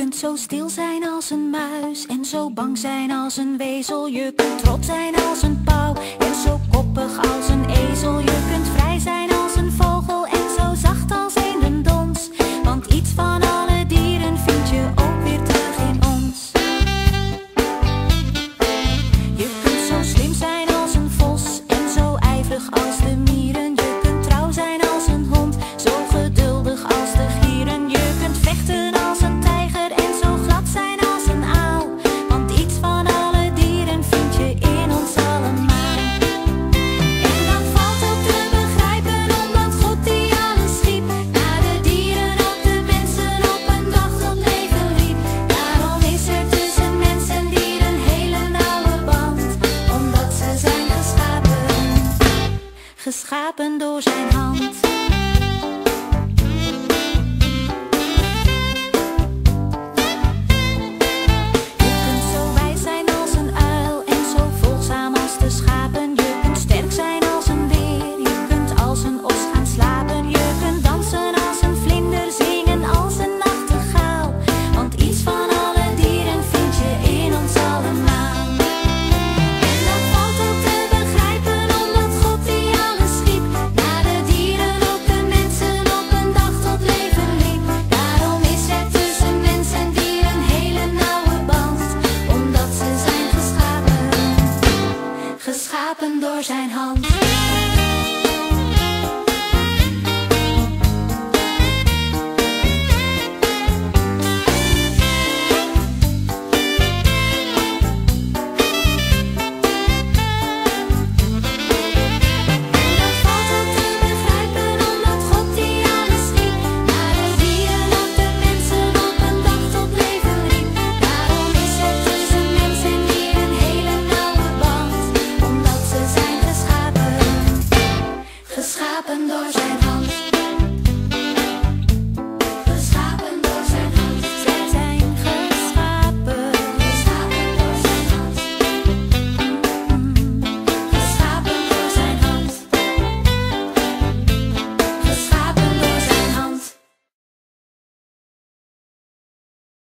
kunt zo stil zijn als een muis en zo bang zijn als een wezel. Je kunt trots zijn als een pauw en zo koppig als een ezel. Je kunt vrij zijn als een vogel en zo zacht als een dons. Want iets van alle dieren vind je ook weer terug in ons. Je kunt zo slim zijn als een vos en zo ijverig als de mieren. Je kunt trouw zijn als een hond, zo geduldig als de gieren. Je kunt vechten als een tijger en zo glad zijn als een aal. Want iets van alle dieren vind je in ons allemaal. En dan valt het te begrijpen omdat God die alles schiep, naar de dieren ook de mensen op een dag tot leven riep. Daarom is er tussen mens en dier een hele nauwe band, omdat ze zijn geschapen door zijn hand. Geschapen door zijn hand.